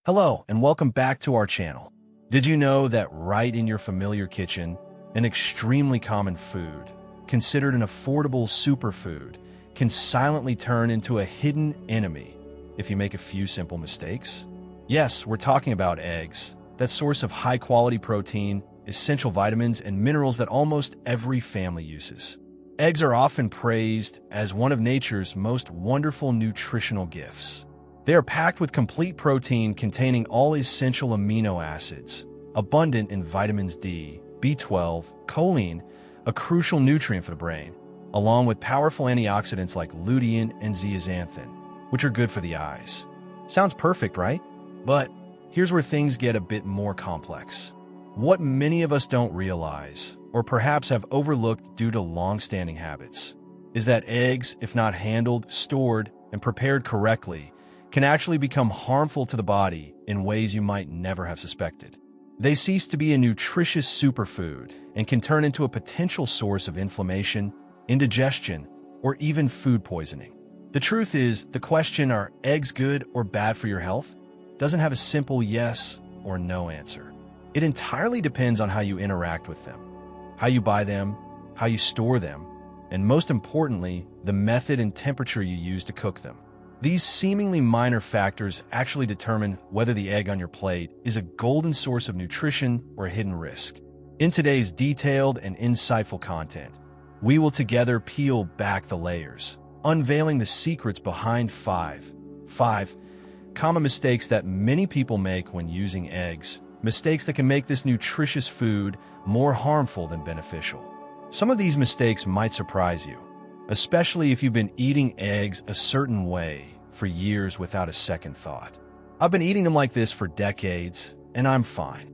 Hello, and welcome back to our channel. Did you know that right in your familiar kitchen, an extremely common food, considered an affordable superfood, can silently turn into a hidden enemy if you make a few simple mistakes? Yes, we're talking about eggs, that source of high-quality protein, essential vitamins, and minerals that almost every family uses. Eggs are often praised as one of nature's most wonderful nutritional gifts. They are packed with complete protein containing all essential amino acids, abundant in vitamins D, B12, choline, a crucial nutrient for the brain, along with powerful antioxidants like lutein and zeaxanthin, which are good for the eyes. Sounds perfect, right? But here's where things get a bit more complex. What many of us don't realize, or perhaps have overlooked due to long-standing habits, is that eggs, if not handled, stored, and prepared correctly, can actually become harmful to the body in ways you might never have suspected. They cease to be a nutritious superfood and can turn into a potential source of inflammation, indigestion, or even food poisoning. The truth is, the question, are eggs good or bad for your health, doesn't have a simple yes or no answer. It entirely depends on how you interact with them, how you buy them, how you store them, and most importantly, the method and temperature you use to cook them. These seemingly minor factors actually determine whether the egg on your plate is a golden source of nutrition or a hidden risk. In today's detailed and insightful content, we will together peel back the layers, unveiling the secrets behind five common mistakes that many people make when using eggs, mistakes that can make this nutritious food more harmful than beneficial. Some of these mistakes might surprise you, especially if you've been eating eggs a certain way for years without a second thought. I've been eating them like this for decades, and I'm fine.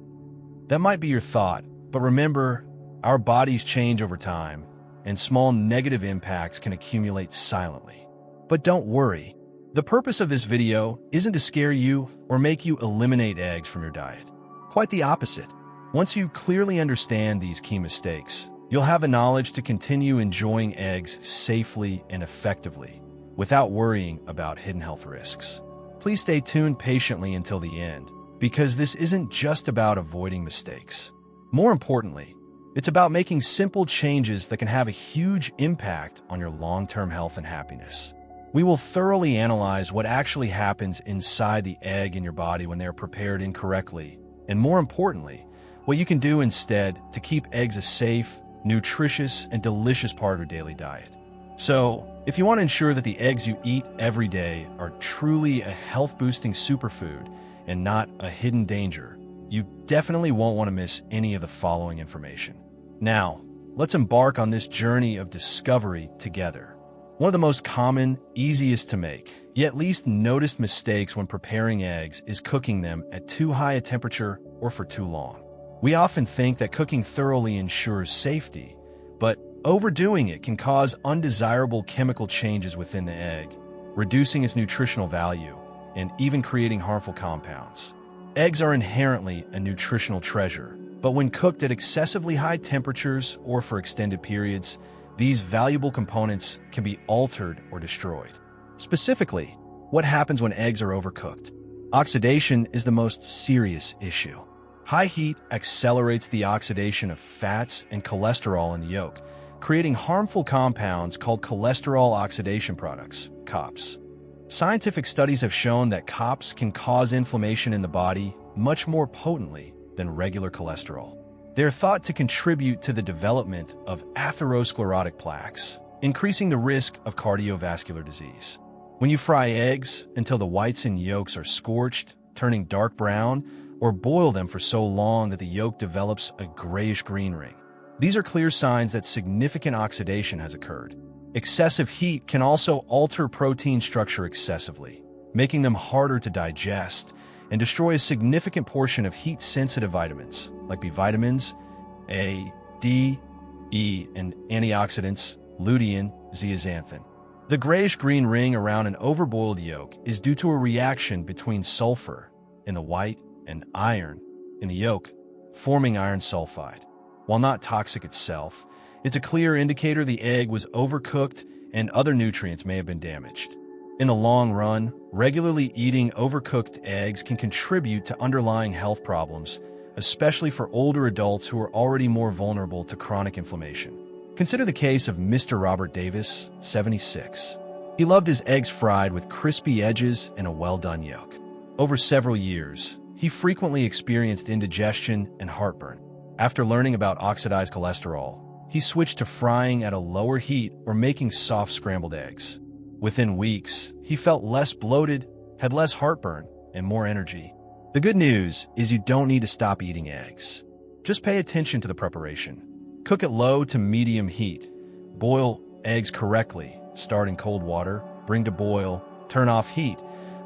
That might be your thought, but remember, our bodies change over time, and small negative impacts can accumulate silently. But don't worry. The purpose of this video isn't to scare you or make you eliminate eggs from your diet. Quite the opposite. Once you clearly understand these key mistakes, you'll have the knowledge to continue enjoying eggs safely and effectively without worrying about hidden health risks. Please stay tuned patiently until the end, because this isn't just about avoiding mistakes. More importantly, it's about making simple changes that can have a huge impact on your long-term health and happiness. We will thoroughly analyze what actually happens inside the egg in your body when they are prepared incorrectly, and more importantly, what you can do instead to keep eggs a safe, nutritious, and delicious part of your daily diet. So, if you want to ensure that the eggs you eat every day are truly a health-boosting superfood and not a hidden danger, you definitely won't want to miss any of the following information. Now, let's embark on this journey of discovery together. One of the most common, easiest to make, yet least noticed mistakes when preparing eggs is cooking them at too high a temperature or for too long. We often think that cooking thoroughly ensures safety, but overdoing it can cause undesirable chemical changes within the egg, reducing its nutritional value, and even creating harmful compounds. Eggs are inherently a nutritional treasure, but when cooked at excessively high temperatures or for extended periods, these valuable components can be altered or destroyed. Specifically, what happens when eggs are overcooked? Oxidation is the most serious issue. High heat accelerates the oxidation of fats and cholesterol in the yolk, creating harmful compounds called cholesterol oxidation products, COPs. Scientific studies have shown that COPs can cause inflammation in the body much more potently than regular cholesterol. They are thought to contribute to the development of atherosclerotic plaques, increasing the risk of cardiovascular disease. When you fry eggs until the whites and yolks are scorched, turning dark brown, or boil them for so long that the yolk develops a grayish-green ring, these are clear signs that significant oxidation has occurred. Excessive heat can also alter protein structure excessively, making them harder to digest and destroy a significant portion of heat-sensitive vitamins, like B vitamins, A, D, E, and antioxidants, lutein, zeaxanthin. The grayish-green ring around an overboiled yolk is due to a reaction between sulfur in the white and iron in the yolk, forming iron sulfide. While not toxic itself, it's a clear indicator the egg was overcooked and other nutrients may have been damaged. In the long run, regularly eating overcooked eggs can contribute to underlying health problems, especially for older adults who are already more vulnerable to chronic inflammation. Consider the case of Mr. Robert Davis, 76. He loved his eggs fried with crispy edges and a well-done yolk. Over several years, he frequently experienced indigestion and heartburn. After learning about oxidized cholesterol, he switched to frying at a lower heat or making soft scrambled eggs. Within weeks, he felt less bloated, had less heartburn, and more energy. The good news is you don't need to stop eating eggs. Just pay attention to the preparation. Cook at low to medium heat. Boil eggs correctly. Start in cold water, bring to boil, turn off heat.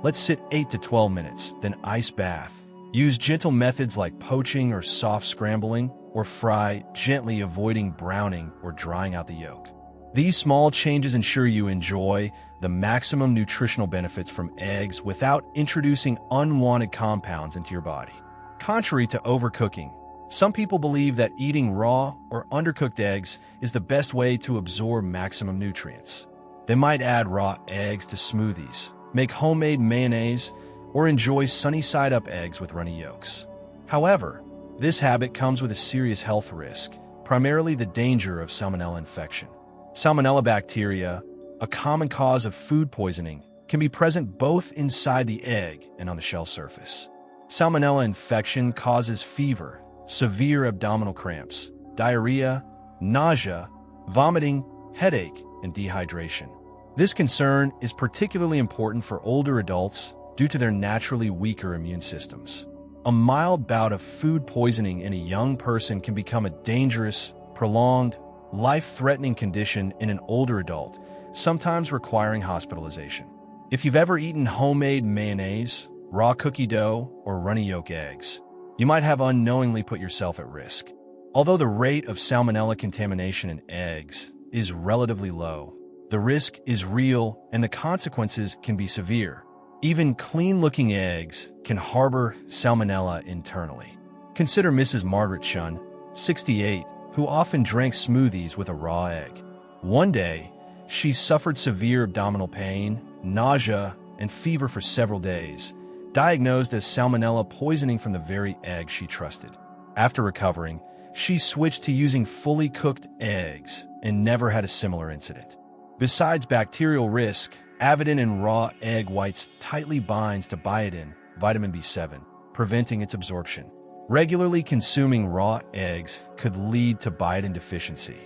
Let sit 8 to 12 minutes, then ice bath. Use gentle methods like poaching or soft scrambling, or fry gently, avoiding browning or drying out the yolk. These small changes ensure you enjoy the maximum nutritional benefits from eggs without introducing unwanted compounds into your body. Contrary to overcooking, some people believe that eating raw or undercooked eggs is the best way to absorb maximum nutrients. They might add raw eggs to smoothies, make homemade mayonnaise, or enjoy sunny-side-up eggs with runny yolks. However, this habit comes with a serious health risk, primarily the danger of salmonella infection. Salmonella bacteria, a common cause of food poisoning, can be present both inside the egg and on the shell surface. Salmonella infection causes fever, severe abdominal cramps, diarrhea, nausea, vomiting, headache, and dehydration. This concern is particularly important for older adults due to their naturally weaker immune systems. A mild bout of food poisoning in a young person can become a dangerous, prolonged, life-threatening condition in an older adult, sometimes requiring hospitalization. If you've ever eaten homemade mayonnaise, raw cookie dough, or runny yolk eggs, you might have unknowingly put yourself at risk. Although the rate of salmonella contamination in eggs is relatively low, the risk is real and the consequences can be severe. Even clean-looking eggs can harbor salmonella internally. Consider Mrs. Margaret Shun, 68, who often drank smoothies with a raw egg. One day, she suffered severe abdominal pain, nausea, and fever for several days, diagnosed as salmonella poisoning from the very egg she trusted. After recovering, she switched to using fully cooked eggs and never had a similar incident. Besides bacterial risk, avidin in raw egg whites tightly binds to biotin, vitamin B7, preventing its absorption. Regularly consuming raw eggs could lead to biotin deficiency.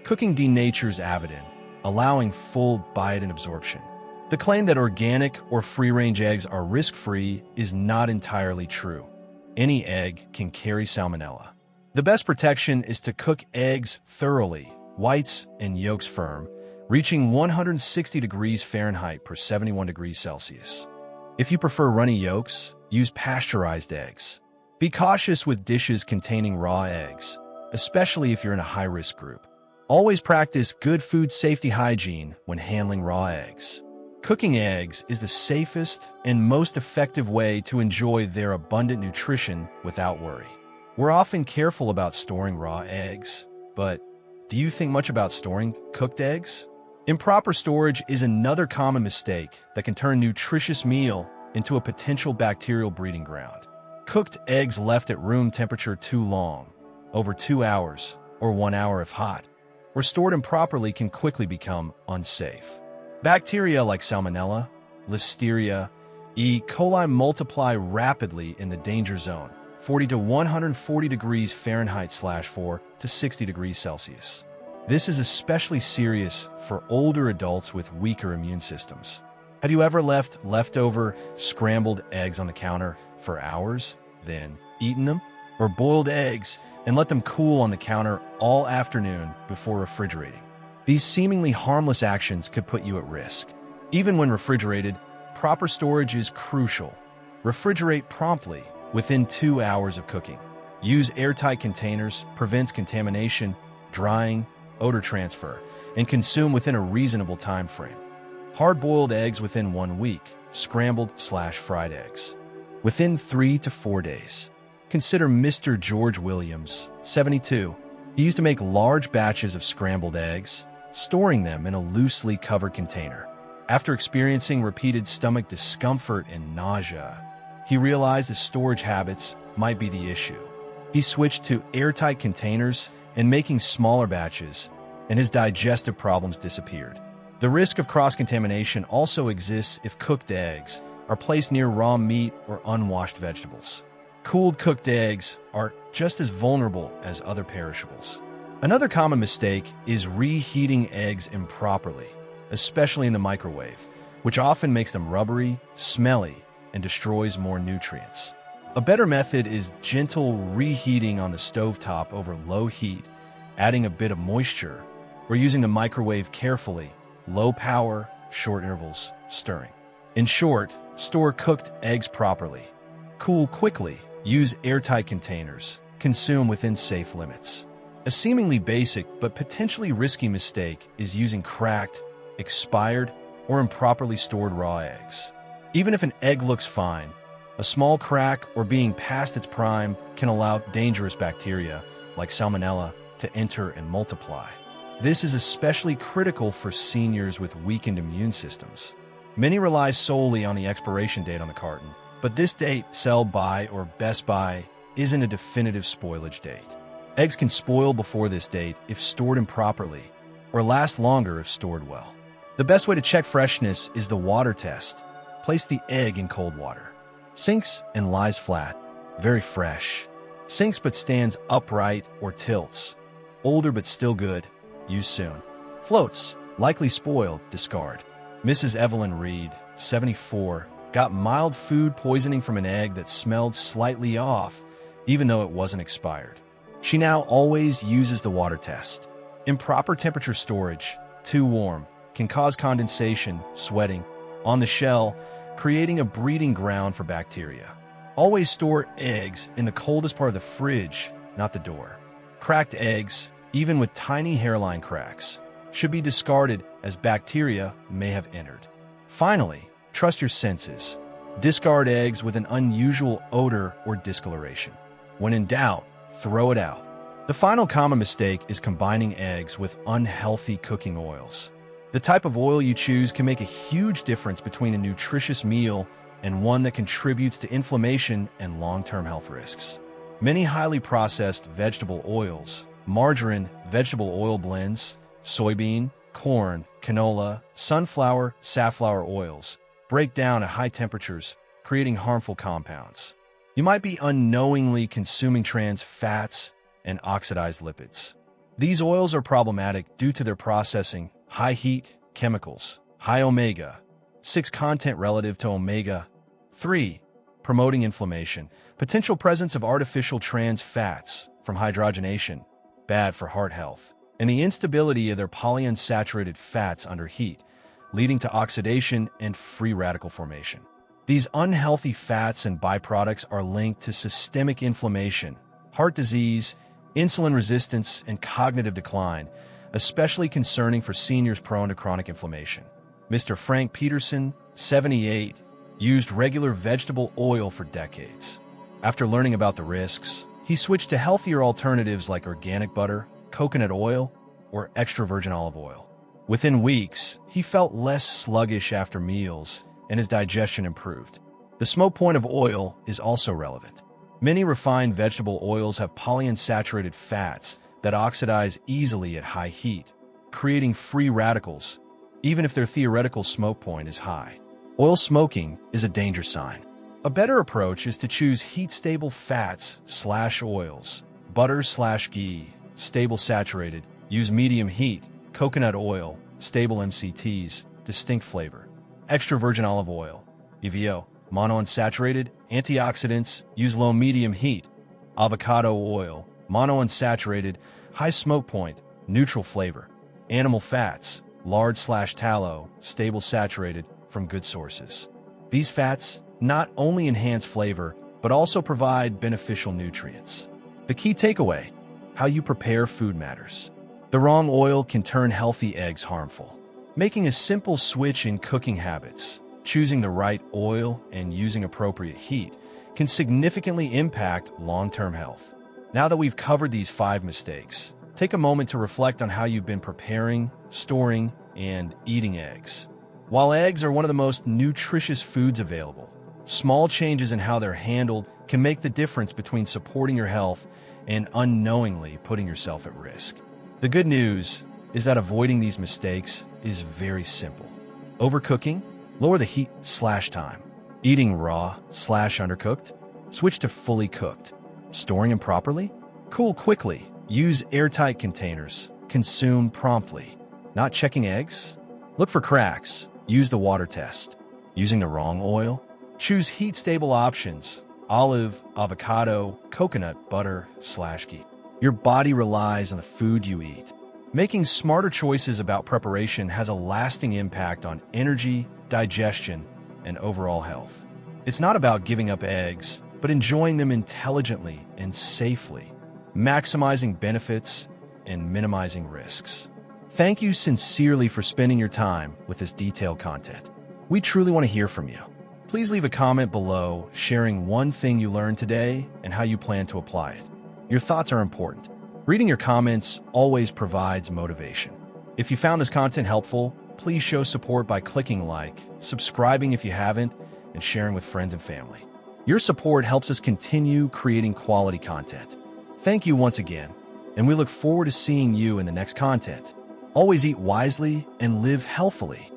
Cooking denatures avidin, allowing full biotin absorption. The claim that organic or free-range eggs are risk-free is not entirely true. Any egg can carry salmonella. The best protection is to cook eggs thoroughly, whites and yolks firm, reaching 160 degrees Fahrenheit per 71 degrees Celsius. If you prefer runny yolks, use pasteurized eggs. Be cautious with dishes containing raw eggs, especially if you're in a high-risk group. Always practice good food safety hygiene when handling raw eggs. Cooking eggs is the safest and most effective way to enjoy their abundant nutrition without worry. We're often careful about storing raw eggs, but do you think much about storing cooked eggs? Improper storage is another common mistake that can turn a nutritious meal into a potential bacterial breeding ground. Cooked eggs left at room temperature too long, over 2 hours or 1 hour if hot, or stored improperly can quickly become unsafe. Bacteria like Salmonella, Listeria, E. coli multiply rapidly in the danger zone, 40 to 140 degrees Fahrenheit/4 to 60 degrees Celsius. This is especially serious for older adults with weaker immune systems. Have you ever left leftover scrambled eggs on the counter for hours, then eaten them? Or boiled eggs and let them cool on the counter all afternoon before refrigerating? These seemingly harmless actions could put you at risk. Even when refrigerated, proper storage is crucial. Refrigerate promptly within 2 hours of cooking. Use airtight containers, prevents contamination, drying, odor transfer, and consume within a reasonable time frame. Hard-boiled eggs within 1 week, scrambled/fried eggs within 3 to 4 days. Consider Mr. George Williams, 72. He used to make large batches of scrambled eggs, storing them in a loosely covered container. After experiencing repeated stomach discomfort and nausea, he realized his storage habits might be the issue. He switched to airtight containers and making smaller batches, and his digestive problems disappeared. The risk of cross-contamination also exists if cooked eggs are placed near raw meat or unwashed vegetables. Cooled cooked eggs are just as vulnerable as other perishables. Another common mistake is reheating eggs improperly, especially in the microwave, which often makes them rubbery, smelly, and destroys more nutrients. A better method is gentle reheating on the stovetop over low heat, adding a bit of moisture, or using the microwave carefully, low power, short intervals, stirring. In short, store cooked eggs properly. Cool quickly, use airtight containers, consume within safe limits. A seemingly basic but potentially risky mistake is using cracked, expired, or improperly stored raw eggs. Even if an egg looks fine, a small crack or being past its prime can allow dangerous bacteria like salmonella to enter and multiply. This is especially critical for seniors with weakened immune systems. Many rely solely on the expiration date on the carton, but this date, sell by or best by, isn't a definitive spoilage date. Eggs can spoil before this date if stored improperly, or last longer if stored well. The best way to check freshness is the water test. Place the egg in cold water. Sinks and lies flat, very fresh. Sinks but stands upright or tilts, older but still good, use soon. Floats, likely spoiled, discard. Mrs. Evelyn Reed, 74, got mild food poisoning from an egg that smelled slightly off, even though it wasn't expired. She now always uses the water test. Improper temperature storage, too warm, can cause condensation, sweating, on the shell, creating a breeding ground for bacteria. Always store eggs in the coldest part of the fridge, not the door. Cracked eggs, even with tiny hairline cracks, should be discarded as bacteria may have entered. Finally, trust your senses. Discard eggs with an unusual odor or discoloration. When in doubt, throw it out. The final common mistake is combining eggs with unhealthy cooking oils. The type of oil you choose can make a huge difference between a nutritious meal and one that contributes to inflammation and long-term health risks. Many highly processed vegetable oils, margarine, vegetable oil blends, soybean, corn, canola, sunflower, safflower oils, break down at high temperatures, creating harmful compounds. You might be unknowingly consuming trans fats and oxidized lipids. These oils are problematic due to their processing, high heat, chemicals, high omega-6 content relative to omega-3, promoting inflammation, potential presence of artificial trans fats from hydrogenation, bad for heart health, and the instability of their polyunsaturated fats under heat, leading to oxidation and free radical formation. These unhealthy fats and byproducts are linked to systemic inflammation, heart disease, insulin resistance, and cognitive decline, especially concerning for seniors prone to chronic inflammation. Mr. Frank Peterson, 78, used regular vegetable oil for decades. After learning about the risks, he switched to healthier alternatives like organic butter, coconut oil, or extra virgin olive oil. Within weeks, he felt less sluggish after meals, and his digestion improved. The smoke point of oil is also relevant. Many refined vegetable oils have polyunsaturated fats that oxidize easily at high heat, creating free radicals, even if their theoretical smoke point is high. Oil smoking is a danger sign. A better approach is to choose heat-stable fats/oils, butter/ghee, stable saturated, use medium heat, coconut oil, stable MCTs, distinct flavor. Extra virgin olive oil, EVO, monounsaturated, antioxidants, use low-medium heat. Avocado oil, monounsaturated, high smoke point, neutral flavor. Animal fats, lard/tallow, stable saturated, from good sources. These fats not only enhance flavor, but also provide beneficial nutrients. The key takeaway: how you prepare food matters. The wrong oil can turn healthy eggs harmful. Making a simple switch in cooking habits, choosing the right oil and using appropriate heat, can significantly impact long-term health. Now that we've covered these 5 mistakes, take a moment to reflect on how you've been preparing, storing, and eating eggs. While eggs are one of the most nutritious foods available, small changes in how they're handled can make the difference between supporting your health and unknowingly putting yourself at risk. The good news is that avoiding these mistakes is very simple. Overcooking, lower the heat/time. Eating raw/undercooked, switch to fully cooked. Storing improperly, cool quickly. Use airtight containers. Consume promptly. Not checking eggs? Look for cracks. Use the water test. Using the wrong oil? Choose heat-stable options. Olive, avocado, coconut, butter/ghee. Your body relies on the food you eat. Making smarter choices about preparation has a lasting impact on energy, digestion, and overall health. It's not about giving up eggs, but enjoying them intelligently and safely, maximizing benefits and minimizing risks. Thank you sincerely for spending your time with this detailed content. We truly want to hear from you. Please leave a comment below sharing one thing you learned today and how you plan to apply it. Your thoughts are important. Reading your comments always provides motivation. If you found this content helpful, please show support by clicking like, subscribing if you haven't, and sharing with friends and family. Your support helps us continue creating quality content. Thank you once again, and we look forward to seeing you in the next content. Always eat wisely and live healthily.